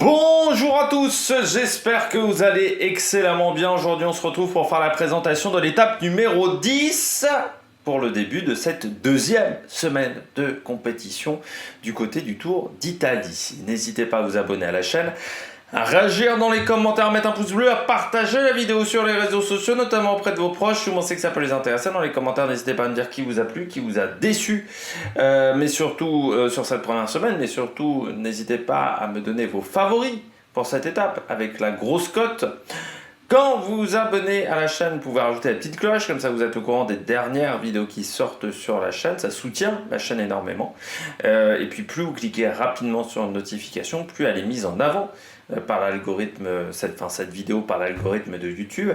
Bonjour à tous, j'espère que vous allez excellemment bien. Aujourd'hui on se retrouve pour faire la présentation de l'étape numéro 10 pour le début de cette deuxième semaine de compétition du côté du Tour d'Italie. N'hésitez pas à vous abonner à la chaîne, à réagir dans les commentaires, à mettre un pouce bleu, à partager la vidéo sur les réseaux sociaux, notamment auprès de vos proches. Si vous pensez que ça peut les intéresser, dans les commentaires, n'hésitez pas à me dire qui vous a plu, qui vous a déçu, mais surtout sur cette première semaine, mais surtout n'hésitez pas à me donner vos favoris pour cette étape avec la grosse cote. Quand vous vous abonnez à la chaîne, vous pouvez rajouter la petite cloche, comme ça vous êtes au courant des dernières vidéos qui sortent sur la chaîne, ça soutient la chaîne énormément. Et puis plus vous cliquez rapidement sur une notification, plus elle est mise en avant par l'algorithme, cette vidéo par l'algorithme de YouTube.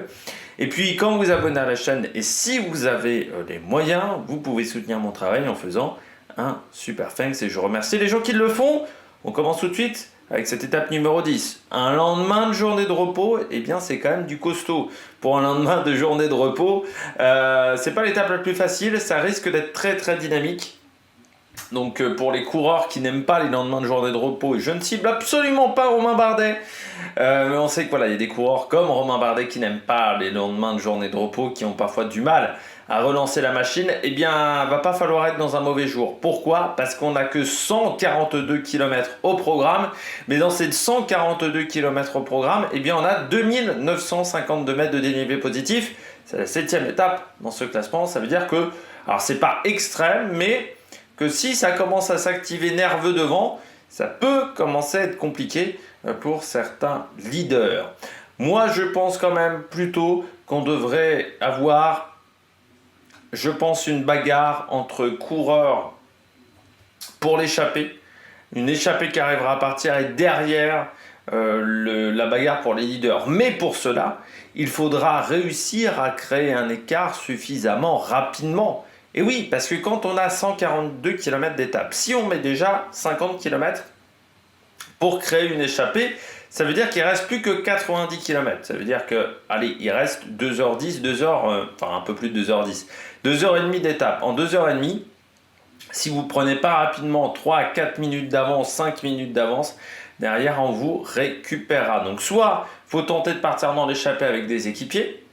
Et puis quand vous vous abonnez à la chaîne, et si vous avez les moyens, vous pouvez soutenir mon travail en faisant un super thanks. Et je remercie les gens qui le font. On commence tout de suite avec cette étape numéro 10. Un lendemain de journée de repos, eh bien c'est quand même du costaud. Pour un lendemain de journée de repos, c'est pas l'étape la plus facile, ça risque d'être très très dynamique. Donc pour les coureurs qui n'aiment pas les lendemains de journée de repos, et je ne cible absolument pas Romain Bardet, mais on sait que voilà, il y a des coureurs comme Romain Bardet qui n'aiment pas les lendemains de journée de repos, qui ont parfois du mal à relancer la machine. Eh bien, va pas falloir être dans un mauvais jour. Pourquoi? Parce qu'on n'a que 142 km au programme, mais dans ces 142 km au programme, eh bien on a 2952 mètres de dénivelé positif. C'est la 7e étape dans ce classement. Ça veut dire que, alors c'est pas extrême, mais que si ça commence à s'activer nerveux devant, ça peut commencer à être compliqué pour certains leaders. Moi, je pense quand même plutôt qu'on devrait avoir, je pense, une bagarre entre coureurs pour l'échappée, une échappée qui arrivera à partir et derrière la bagarre pour les leaders. Mais pour cela, il faudra réussir à créer un écart suffisamment rapidement. Et oui, parce que quand on a 142 km d'étape, si on met déjà 50 km pour créer une échappée, ça veut dire qu'il ne reste plus que 90 km. Ça veut dire que, allez, il reste 2h10, enfin un peu plus de 2h10, 2h30 d'étape. En 2h30, si vous ne prenez pas rapidement 3 à 4 minutes d'avance, 5 minutes d'avance, derrière on vous récupérera. Donc soit il faut tenter de partir dans l'échappée avec des équipiers,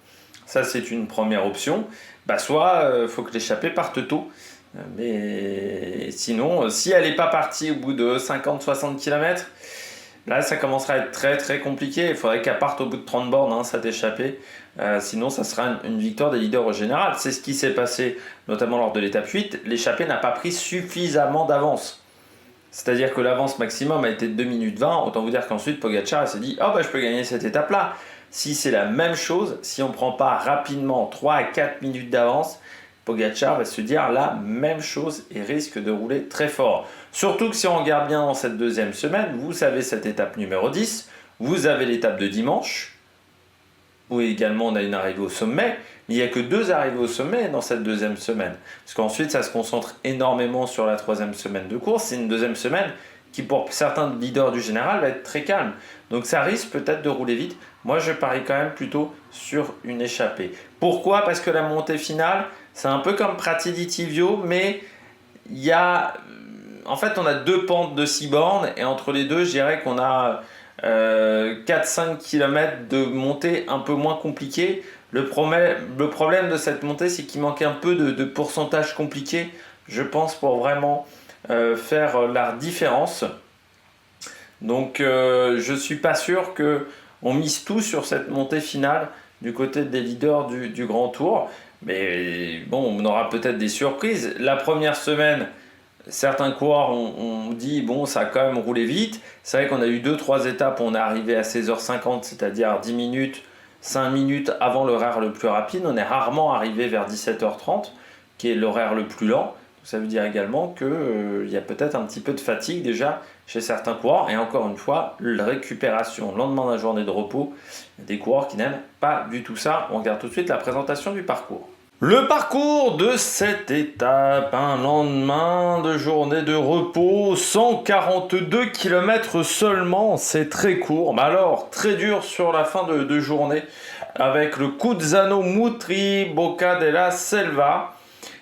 ça c'est une première option, soit il faut que l'échappée parte tôt. Mais sinon, si elle n'est pas partie au bout de 50-60 km, là ça commencera à être très très compliqué. Il faudrait qu'elle parte au bout de 30 bornes, cette échappée. Sinon ça sera une victoire des leaders au général. C'est ce qui s'est passé notamment lors de l'étape 8. L'échappée n'a pas pris suffisamment d'avance. C'est-à-dire que l'avance maximum a été de 2 minutes 20. Autant vous dire qu'ensuite Pogacar s'est dit je peux gagner cette étape-là. Si c'est la même chose, si on ne prend pas rapidement 3 à 4 minutes d'avance, Pogacar va se dire la même chose et risque de rouler très fort. Surtout que si on regarde bien dans cette deuxième semaine, vous savez cette étape numéro 10, vous avez l'étape de dimanche, où également on a une arrivée au sommet, mais il n'y a que 2 arrivées au sommet dans cette deuxième semaine. Parce qu'ensuite ça se concentre énormément sur la troisième semaine de course, c'est une deuxième semaine qui pour certains leaders du général va être très calme. Donc ça risque peut-être de rouler vite. Moi je parie quand même plutôt sur une échappée. Pourquoi? Parce que la montée finale, c'est un peu comme Prati-di-Tivio, mais il y a... En fait on a 2 pentes de 6 bornes, et entre les deux je dirais qu'on a 4-5 km de montée un peu moins compliquée. Le problème de cette montée, c'est qu'il manque un peu de pourcentage compliqué, je pense, pour vraiment faire la différence. Donc je ne suis pas sûr qu'on mise tout sur cette montée finale du côté des leaders du Grand Tour. Mais bon, on aura peut-être des surprises. La première semaine, certains coureurs ont dit ça a quand même roulé vite. C'est vrai qu'on a eu 2-3 étapes où on est arrivé à 16h50, c'est-à-dire 10 minutes, 5 minutes avant l'horaire le plus rapide. On est rarement arrivé vers 17h30, qui est l'horaire le plus lent. Ça veut dire également qu'il y a peut-être un petit peu de fatigue déjà chez certains coureurs. Et encore une fois, la récupération le lendemain de la journée de repos, il y a des coureurs qui n'aiment pas du tout ça. On regarde tout de suite la présentation du parcours. Le parcours de cette étape, un lendemain de journée de repos, 142 km seulement, c'est très court, mais alors très dur sur la fin de journée, avec le Cuzzano Mutri Bocca della Selva.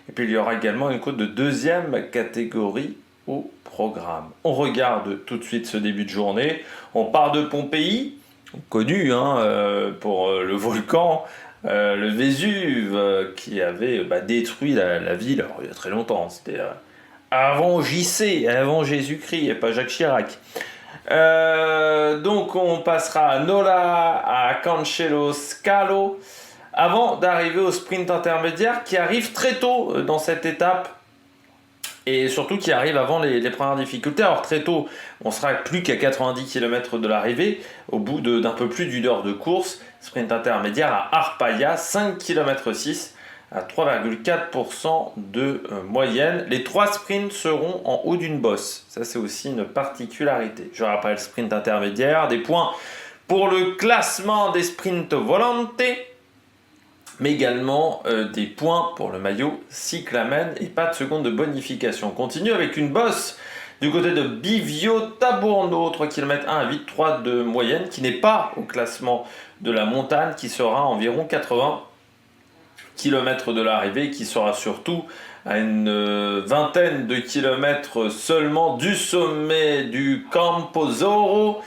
Et puis il y aura également une côte de deuxième catégorie au programme. On regarde tout de suite ce début de journée. On part de Pompéi, connu pour le volcan, le Vésuve, qui avait détruit la ville alors, il y a très longtemps. C'était avant JC, avant Jésus-Christ, et pas Jacques Chirac. Donc on passera à Nola, à Cancelo Scalo, avant d'arriver au sprint intermédiaire qui arrive très tôt dans cette étape et surtout qui arrive avant les premières difficultés. Alors très tôt, on sera plus qu'à 90 km de l'arrivée, au bout d'un peu plus d'une heure de course. Sprint intermédiaire à Arpaia, 5 km 6 à 3,4% de moyenne. Les 3 sprints seront en haut d'une bosse. Ça, c'est aussi une particularité. Je rappelle, sprint intermédiaire, des points pour le classement des sprints volante, mais également des points pour le maillot cyclamen et pas de seconde de bonification. On continue avec une bosse du côté de Bivio Tabourno, 3 km 1 à 8,3 de moyenne, qui n'est pas au classement de la montagne, qui sera à environ 80 km de l'arrivée, qui sera surtout à une vingtaine de kilomètres seulement du sommet du Camposoro,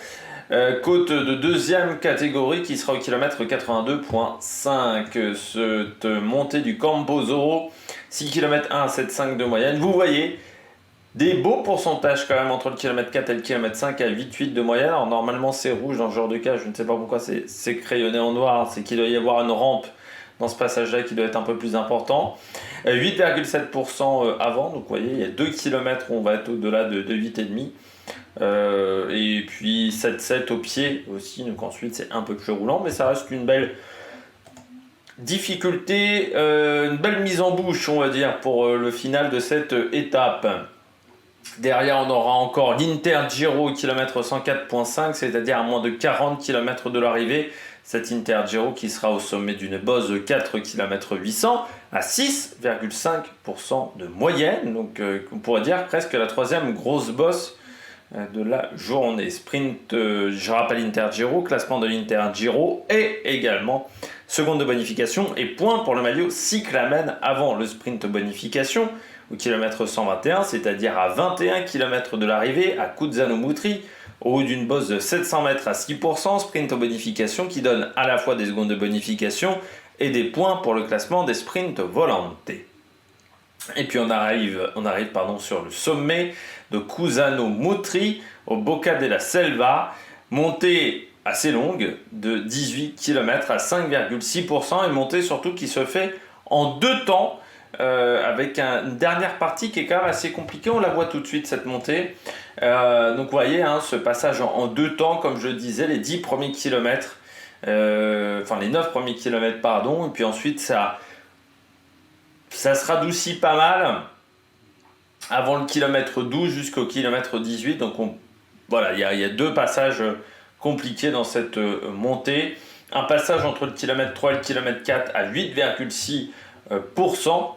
côte de deuxième catégorie qui sera au kilomètre 82,5. Cette montée du Camposoro, 6 km 1 à 7,5 de moyenne. Vous voyez des beaux pourcentages quand même entre le kilomètre 4 et le kilomètre 5 à 8,8 de moyenne. Alors normalement c'est rouge dans ce genre de cas, je ne sais pas pourquoi c'est crayonné en noir, c'est qu'il doit y avoir une rampe dans ce passage-là qui doit être un peu plus important. 8,7% avant, donc vous voyez, il y a 2 km où on va être au-delà de 8,5. Et puis 7,7 au pied aussi, donc ensuite c'est un peu plus roulant, mais ça reste une belle difficulté, une belle mise en bouche, on va dire, pour le final de cette étape. Derrière, on aura encore l'Inter Giro au kilomètre 104,5, c'est-à-dire à moins de 40 km de l'arrivée. Cet Inter Giro qui sera au sommet d'une bosse de 4 km 800 à 6,5% de moyenne. Donc on pourrait dire presque la troisième grosse bosse de la journée. Sprint, je rappelle Inter Giro, classement de l'Inter Giro et également seconde de bonification et point pour le maillot cyclamen avant le sprint bonification au kilomètre 121, c'est-à-dire à 21 km de l'arrivée à Cuzzano Mutri, au haut d'une bosse de 700 mètres à 6%, sprint aux bonifications qui donne à la fois des secondes de bonification et des points pour le classement des sprints volante. Et puis on arrive sur le sommet de Cuzzano Mutri, au Bocca della Selva, montée assez longue de 18 km à 5,6% et montée surtout qui se fait en 2 temps, avec une dernière partie qui est quand même assez compliquée, on la voit tout de suite cette montée. Donc vous voyez ce passage en 2 temps, comme je le disais, les 10 premiers kilomètres, les 9 premiers kilomètres pardon, et puis ensuite ça se radoucit pas mal avant le kilomètre 12 jusqu'au kilomètre 18, donc il y a 2 passages compliqués dans cette montée. Un passage entre le kilomètre 3 et le kilomètre 4 à 8,6%.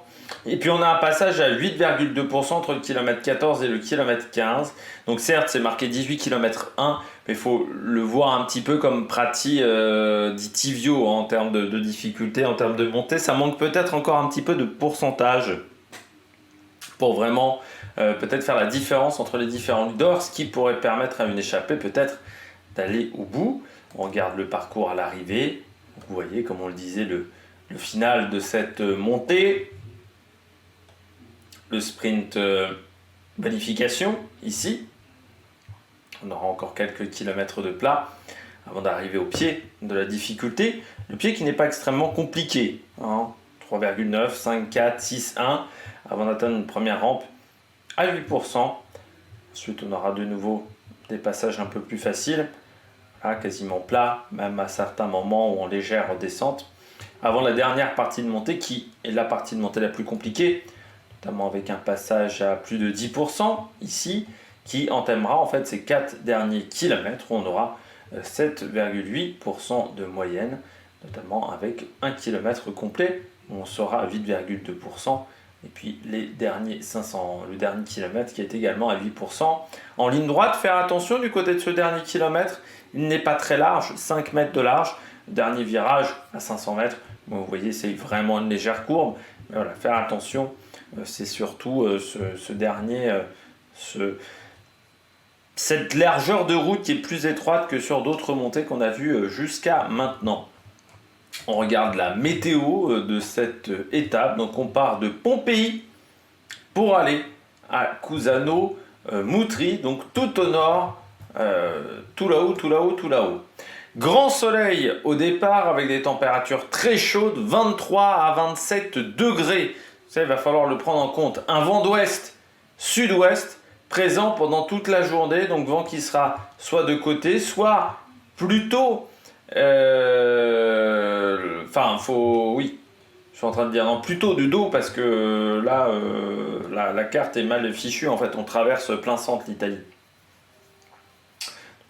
Et puis on a un passage à 8,2% entre le kilomètre 14 et le kilomètre 15. Donc certes c'est marqué 18 km 1, mais il faut le voir un petit peu comme Prati dit Tivio en termes de difficulté, en termes de montée. Ça manque peut-être encore un petit peu de pourcentage pour vraiment peut-être faire la différence entre les différents leaders, ce qui pourrait permettre à une échappée peut-être d'aller au bout. On regarde le parcours à l'arrivée. Vous voyez, comme on le disait, le final de cette montée. Le sprint bonification, ici. On aura encore quelques kilomètres de plat avant d'arriver au pied de la difficulté. Le pied qui n'est pas extrêmement compliqué. 3,9, 5, 4, 6, 1, avant d'atteindre une première rampe à 8%. Ensuite, on aura de nouveau des passages un peu plus faciles, quasiment plat, même à certains moments ou en légère descente, avant la dernière partie de montée qui est la partie de montée la plus compliquée, notamment avec un passage à plus de 10% ici, qui entamera en fait ces 4 derniers kilomètres où on aura 7,8% de moyenne, notamment avec 1 km complet où on sera à 8,2%. Et puis les derniers 500, le dernier kilomètre qui est également à 8%. En ligne droite, faire attention du côté de ce dernier kilomètre, il n'est pas très large, 5 mètres de large. Le dernier virage à 500 mètres, vous voyez c'est vraiment une légère courbe. Mais voilà, faire attention, c'est surtout ce dernier cette largeur de route qui est plus étroite que sur d'autres montées qu'on a vues jusqu'à maintenant. On regarde la météo de cette étape. Donc on part de Pompéi pour aller à Cusano-Moutri, donc tout au nord, tout là-haut. Grand soleil au départ avec des températures très chaudes, 23 à 27 degrés. Ça, il va falloir le prendre en compte. Un vent d'ouest, sud-ouest, présent pendant toute la journée. Donc vent qui sera soit de côté, soit plutôt... oui, je suis en train de dire non, plutôt du dos parce que là, la carte est mal fichue. En fait, on traverse plein centre l'Italie.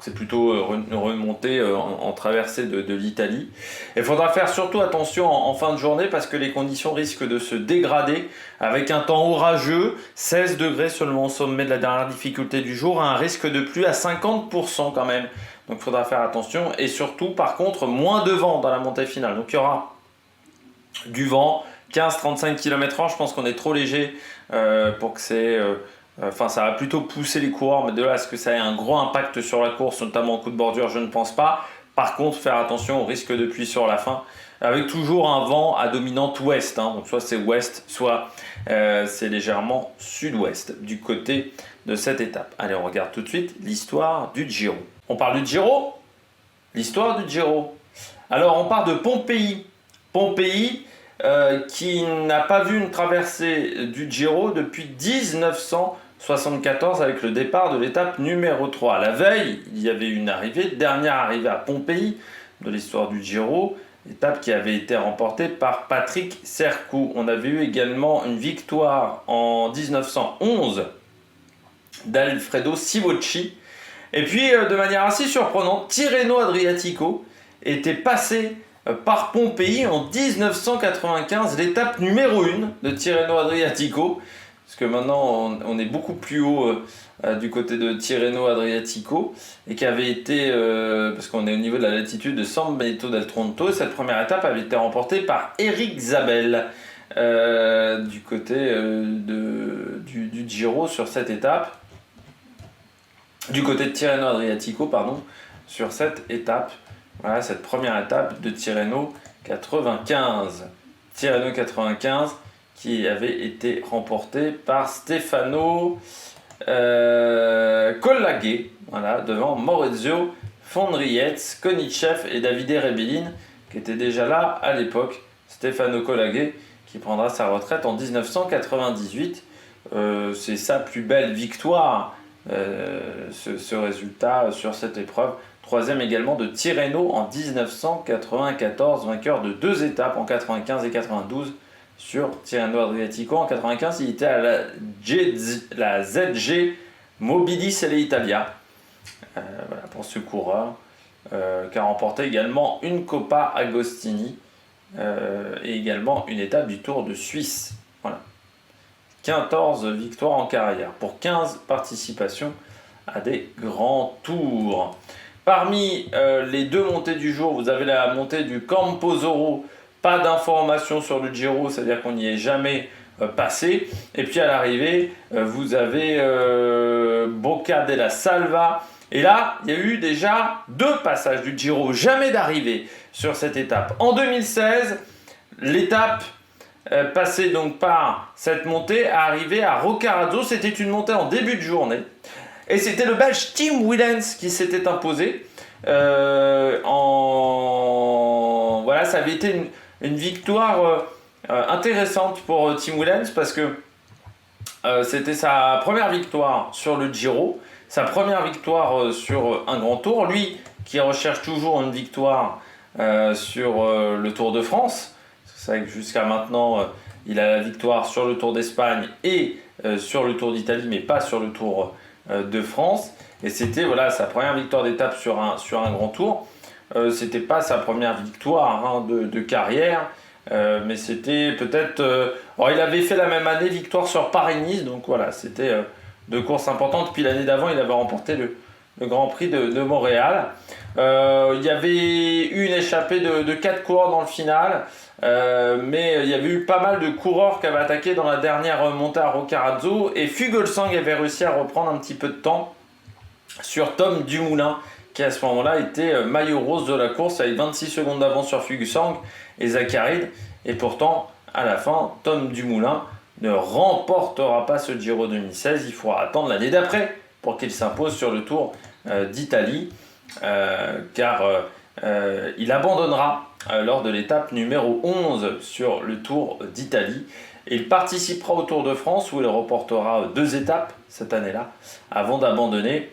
C'est plutôt remonter en traversée de l'Italie. Il faudra faire surtout attention en fin de journée parce que les conditions risquent de se dégrader avec un temps orageux, 16 degrés seulement au sommet de la dernière difficulté du jour, un risque de pluie à 50% quand même. Donc il faudra faire attention et surtout par contre moins de vent dans la montée finale. Donc il y aura du vent, 15-35 km/h, je pense qu'on est trop léger pour que c'est... ça va plutôt pousser les coureurs, mais de là à ce que ça ait un gros impact sur la course, notamment en coup de bordure, je ne pense pas. Par contre, faire attention au risque de pluie sur la fin, avec toujours un vent à dominante ouest. Donc soit c'est ouest, soit c'est légèrement sud-ouest du côté de cette étape. Allez, on regarde tout de suite l'histoire du Giro. On parle du Giro, l'histoire du Giro. Alors, on part de Pompéi. Pompéi, qui n'a pas vu une traversée du Giro depuis 1974 avec le départ de l'étape numéro 3. La veille, il y avait une arrivée, dernière arrivée à Pompéi de l'histoire du Giro, étape qui avait été remportée par Patrick Sercou. On avait eu également une victoire en 1911 d'Alfredo Sivocci. Et puis, de manière assez surprenante, Tirreno Adriatico était passé par Pompéi en 1995, l'étape numéro 1 de Tirreno Adriatico, parce que maintenant on est beaucoup plus haut du côté de Tirreno Adriatico, et qui avait été, parce qu'on est au niveau de la latitude de San Benito del Tronto, et cette première étape avait été remportée par Eric Zabel du côté du Giro sur cette étape, du côté de Tirreno Adriatico, pardon, sur cette étape. Voilà cette première étape de Tirreno 95. Tirreno 95 qui avait été remporté par Stefano Colaghe, voilà, devant Maurizio Fondrietz, Konichev et Davide Rebellin qui étaient déjà là à l'époque. Stefano Colaghe qui prendra sa retraite en 1998. C'est sa plus belle victoire, ce résultat sur cette épreuve. Troisième également de Tirreno en 1994, vainqueur de 2 étapes en 95 et 92 sur Tirreno Adriatico. En 95, il était à la ZG Mobilis Italia. Voilà, pour ce coureur qui a remporté également une Coppa Agostini et également une étape du Tour de Suisse. Voilà. 14 victoires en carrière pour 15 participations à des grands tours. Parmi les 2 montées du jour, vous avez la montée du Camposoro. Pas d'informations sur le Giro, c'est-à-dire qu'on n'y est jamais passé. Et puis à l'arrivée, vous avez Bocca della Salva. Et là, il y a eu déjà 2 passages du Giro, jamais d'arrivée sur cette étape. En 2016, l'étape passée donc par cette montée arrivée à Roccaraso. C'était une montée en début de journée. Et c'était le Belge Tim Willems qui s'était imposé. Voilà, ça avait été une victoire intéressante pour Tim Willems parce que c'était sa première victoire sur le Giro, sa première victoire sur un grand tour. Lui qui recherche toujours une victoire sur le Tour de France. C'est vrai que jusqu'à maintenant, il a la victoire sur le Tour d'Espagne et sur le Tour d'Italie, mais pas sur le Tour de France. Et c'était voilà, sa première victoire d'étape sur un grand tour. C'était pas sa première victoire de carrière, mais c'était peut-être... alors il avait fait la même année victoire sur Paris-Nice, donc voilà, c'était 2 courses importantes. Puis l'année d'avant, il avait remporté le Grand Prix de Montréal. Il y avait eu une échappée de 4 coureurs dans le final, Mais il y avait eu pas mal de coureurs qui avaient attaqué dans la dernière montée à Roccaraso, et Fuglsang avait réussi à reprendre un petit peu de temps sur Tom Dumoulin, qui à ce moment-là était maillot rose de la course avec 26 secondes d'avance sur Fuglsang et Zaccarid. Et pourtant, à la fin, Tom Dumoulin ne remportera pas ce Giro 2016. Il faudra attendre l'année d'après pour qu'il s'impose sur le Tour d'Italie, car il abandonnera lors de l'étape numéro 11 sur le Tour d'Italie. Et il participera au Tour de France où il remportera 2 étapes cette année-là avant d'abandonner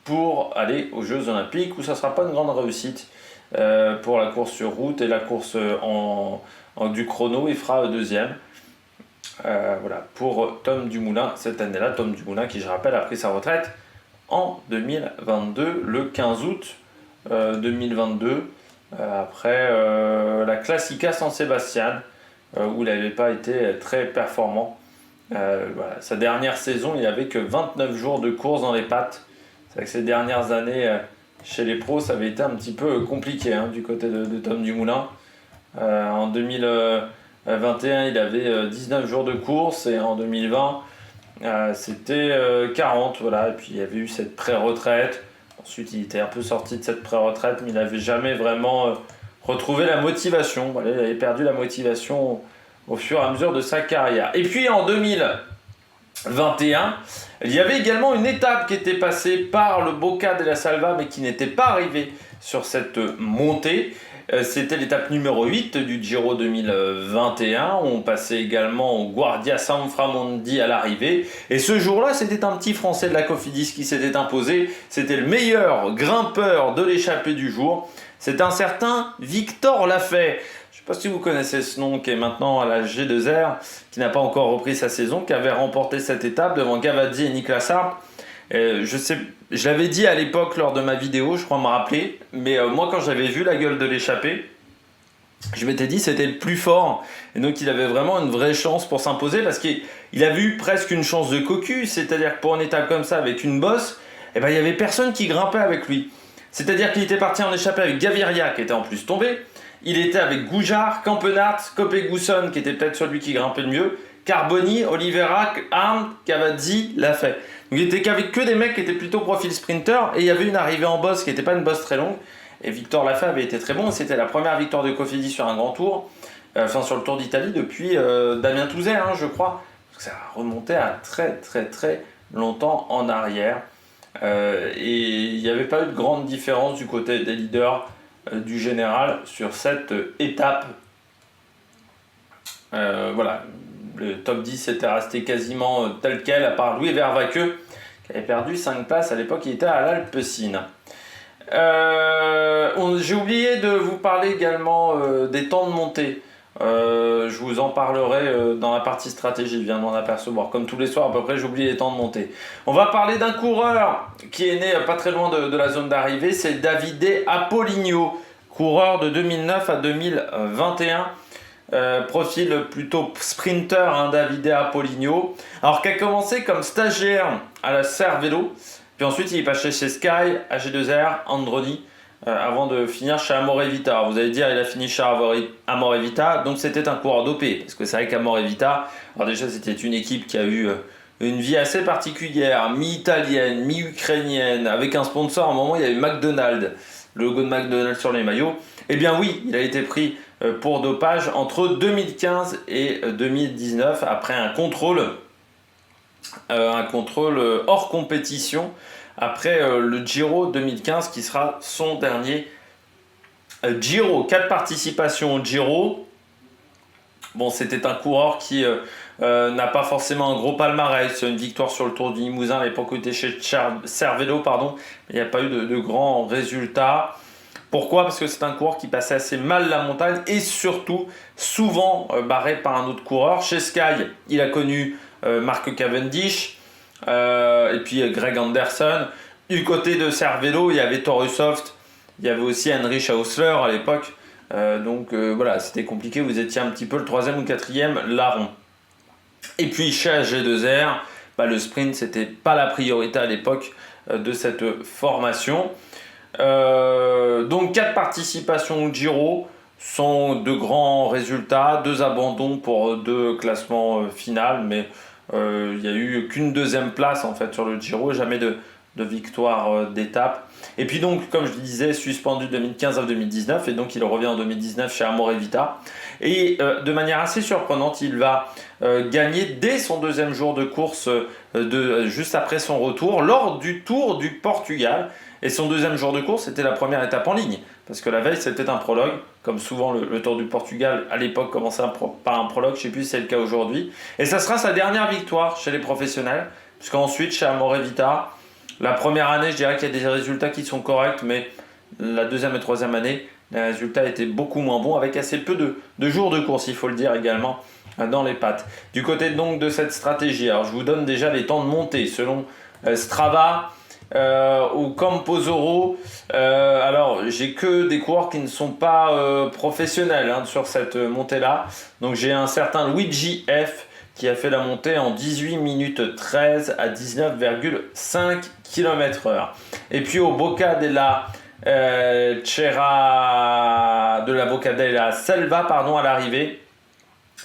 pour aller aux Jeux Olympiques où ça ne sera pas une grande réussite pour la course sur route et la course du chrono. Il fera deuxième. Voilà, pour Tom Dumoulin cette année-là. Tom Dumoulin qui, je rappelle, a pris sa retraite en 2022, le 15 août 2022, après la Classica San Sebastian, où il n'avait pas été très performant. Voilà. Sa dernière saison, il n'avait que 29 jours de course dans les pattes. C'est vrai que ces dernières années chez les pros, ça avait été un petit peu compliqué du côté de Tom Dumoulin. En 2021, il avait 19 jours de course, et en 2020, c'était 40. Voilà. Et puis il y avait eu cette pré-retraite. Ensuite, il était un peu sorti de cette pré-retraite, mais il n'avait jamais vraiment retrouvé la motivation. Voilà, il avait perdu la motivation au fur et à mesure de sa carrière. Et puis en 2021, il y avait également une étape qui était passée par le Bocca della Salva, mais qui n'était pas arrivée sur cette montée. C'était l'étape numéro 8 du Giro 2021. On passait également au Guardia Sanframondi à l'arrivée. Et ce jour-là, c'était un petit Français de la Cofidis qui s'était imposé. C'était le meilleur grimpeur de l'échappée du jour. C'est un certain Victor Lafay. Je ne sais pas si vous connaissez ce nom, qui est maintenant à la G2R, qui n'a pas encore repris sa saison, qui avait remporté cette étape devant Gavazzi et Niklas Sarp. Je l'avais dit à l'époque lors de ma vidéo, je crois me rappeler, mais moi quand j'avais vu la gueule de l'échappée, je m'étais dit c'était le plus fort, et donc il avait vraiment une vraie chance pour s'imposer, parce qu'il avait eu presque une chance de cocu, c'est-à-dire que pour une étape comme ça avec une bosse, il n'y avait personne qui grimpait avec lui. C'est-à-dire qu'il était parti en échappée avec Gaviria, qui était en plus tombé, il était avec Goujard, Campenart, Copé-Gousson, qui était peut-être celui qui grimpait le mieux, Carboni, Oliveira, Arndt, Cavazzi, Lafay. Donc il était qu'avec que des mecs qui étaient plutôt profil sprinter, et il y avait une arrivée en bosse qui n'était pas une bosse très longue, et Victor Lafay avait été très bon. C'était la première victoire de Cofidis sur un grand tour, sur le Tour d'Italie depuis Damien Touzet, je crois. Donc ça a remonté à très très très longtemps en arrière, et il n'y avait pas eu de grande différence du côté des leaders du général sur cette étape. Voilà. Le top 10 était resté quasiment tel quel, à part Louis Vervaeke, qui avait perdu 5 places. À l'époque, il était à l'Alpecin. J'ai oublié de vous parler également des temps de montée. Je vous en parlerai dans la partie stratégie, je viens de m'en apercevoir. Comme tous les soirs à peu près, j'oublie les temps de montée. On va parler d'un coureur qui est né pas très loin de la zone d'arrivée. C'est Davide Apollinho, coureur de 2009 à 2021. Profil plutôt sprinter, Davide Apollinho, alors qui a commencé comme stagiaire à la Cervélo, puis ensuite il est passé chez Sky, AG2R, Androni, avant de finir chez Amorevita. Alors vous allez dire, il a fini chez Amorevita, donc c'était un coureur dopé, parce que c'est vrai qu'Amorevita, alors déjà c'était une équipe qui a eu une vie assez particulière, mi-italienne, mi-ukrainienne, avec un sponsor. À un moment il y avait McDonald's, le logo de McDonald's sur les maillots. Eh bien oui, il a été pris pour dopage entre 2015 et 2019 après un contrôle hors compétition, après le Giro 2015 qui sera son dernier Giro. 4 participations au Giro. Bon, c'était un coureur qui n'a pas forcément un gros palmarès, une victoire sur le Tour du Limousin à l'époque où il était chez Cervélo, pardon. Il n'y a pas eu de grands résultats. Pourquoi ? Parce que c'est un coureur qui passait assez mal la montagne, et surtout souvent barré par un autre coureur. Chez Sky, il a connu Mark Cavendish et puis Greg Anderson. Du côté de Cervélo, il y avait Torussoft, il y avait aussi Heinrich Hausler à l'époque. Voilà, c'était compliqué, vous étiez un petit peu le 3e ou 4e larron. Et puis chez AG2R, le sprint, c'était pas la priorité à l'époque de cette formation. Donc 4 participations au Giro, sont de grands résultats, 2 abandons pour 2 classements final, mais il n'y a eu qu'une deuxième place en fait sur le Giro, jamais de victoire d'étape. Et puis donc, comme je disais, suspendu de 2015 à 2019, et donc il revient en 2019 chez Amorevita. Et de manière assez surprenante, il va gagner dès son deuxième jour de course, juste après son retour, lors du Tour du Portugal. Et son deuxième jour de course, c'était la première étape en ligne, parce que la veille, c'était un prologue, comme souvent le Tour du Portugal, à l'époque, commençait par un prologue, je ne sais plus si c'est le cas aujourd'hui. Et ça sera sa dernière victoire chez les professionnels, puisqu'ensuite, chez Amorevita, la première année, je dirais qu'il y a des résultats qui sont corrects, mais la deuxième et troisième année, les résultats étaient beaucoup moins bons, avec assez peu de jours de course, il faut le dire également, dans les pattes. Du côté donc de cette stratégie, alors je vous donne déjà les temps de montée selon Strava ou Camposoro. Alors j'ai que des coureurs qui ne sont pas professionnels sur cette montée-là. Donc j'ai un certain Luigi F qui a fait la montée en 18 minutes 13 à 19,5 km/h. Et puis au Bocca della Bocca della Selva, à l'arrivée,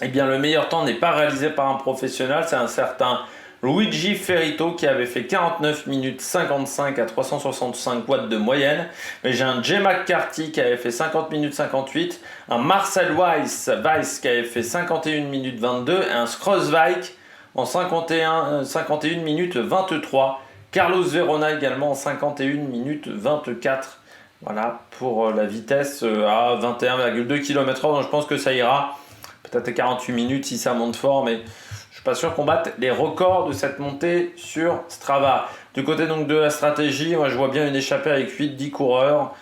eh bien le meilleur temps n'est pas réalisé par un professionnel, c'est un certain Luigi Ferrito qui avait fait 49 minutes 55 à 365 watts de moyenne. Mais j'ai un Jay McCarthy qui avait fait 50 minutes 58, un Marcel Weiss qui avait fait 51 minutes 22 et un Schröswijk en 51 minutes 23. Carlos Verona également en 51 minutes 24. Voilà pour la vitesse à 21,2 km/h. Donc je pense que ça ira peut-être à 48 minutes si ça monte fort, mais je suis pas sûr qu'on batte les records de cette montée sur Strava. Du côté donc de la stratégie, moi je vois bien une échappée avec 8-10 coureurs.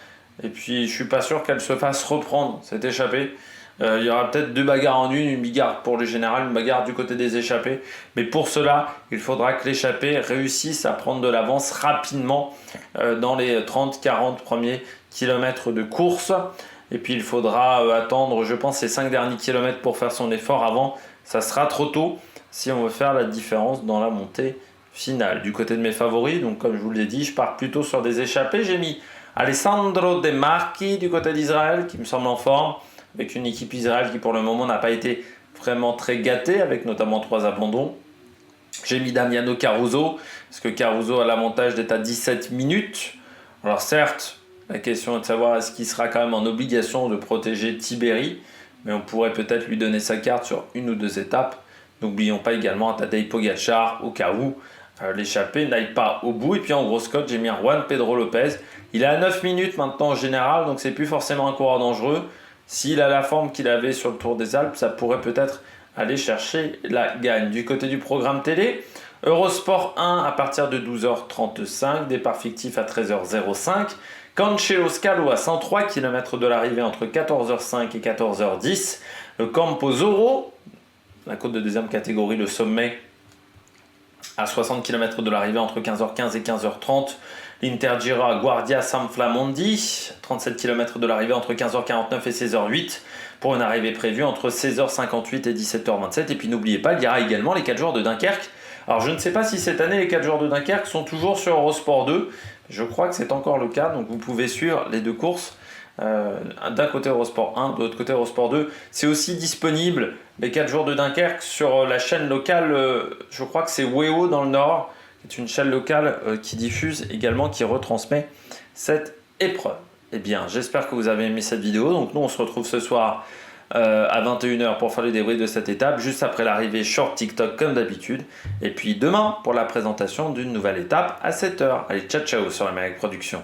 Et puis je suis pas sûr qu'elle se fasse reprendre cette échappée. Il y aura peut-être 2 bagarres en une bagarre pour le général, une bagarre du côté des échappés. Mais pour cela, il faudra que l'échappée réussisse à prendre de l'avance rapidement dans les 30-40 premiers kilomètres de course. Et puis il faudra attendre, je pense, ces 5 derniers kilomètres pour faire son effort avant. Ça sera trop tôt si on veut faire la différence dans la montée finale. Du côté de mes favoris, donc comme je vous l'ai dit, je pars plutôt sur des échappés. J'ai mis Alessandro De Marchi du côté d'Israël, qui me semble en forme, avec une équipe Israël qui pour le moment n'a pas été vraiment très gâtée, avec notamment 3 abandons. J'ai mis Damiano Caruso, parce que Caruso a l'avantage d'être à 17 minutes. Alors certes, la question est de savoir est-ce qu'il sera quand même en obligation de protéger Tiberi, mais on pourrait peut-être lui donner sa carte sur 1 ou 2 étapes. N'oublions pas également Tadej Pogacar au cas où l'échappée n'aille pas au bout. Et puis en grosse cote, j'ai mis Juan Pedro Lopez. Il est à 9 minutes maintenant en général, donc c'est plus forcément un coureur dangereux. S'il a la forme qu'il avait sur le Tour des Alpes, ça pourrait peut-être aller chercher la gagne. Du côté du programme télé, Eurosport 1 à partir de 12h35, départ fictif à 13h05. Cancelo Scalo à 103 km de l'arrivée entre 14h05 et 14h10. Le Camposoro, la côte de deuxième catégorie, le sommet, à 60 km de l'arrivée entre 15h15 et 15h30. L'Intergiro à Guardia San Flamondi, 37 km de l'arrivée entre 15h49 et 16h08 pour une arrivée prévue entre 16h58 et 17h27. Et puis n'oubliez pas, il y aura également les 4 jours de Dunkerque. Alors je ne sais pas si cette année les 4 jours de Dunkerque sont toujours sur Eurosport 2. Je crois que c'est encore le cas, donc vous pouvez suivre les 2 courses. D'un côté Eurosport 1, de l'autre côté Eurosport 2. C'est aussi disponible les 4 jours de Dunkerque sur la chaîne locale, je crois que c'est WEO dans le Nord. C'est une chaîne locale qui diffuse également, qui retransmet cette épreuve. Eh bien, j'espère que vous avez aimé cette vidéo. Donc nous, on se retrouve ce soir à 21h pour faire le débrief de cette étape, juste après l'arrivée short TikTok comme d'habitude. Et puis demain pour la présentation d'une nouvelle étape à 7h. Allez, ciao ciao sur la Méric Production.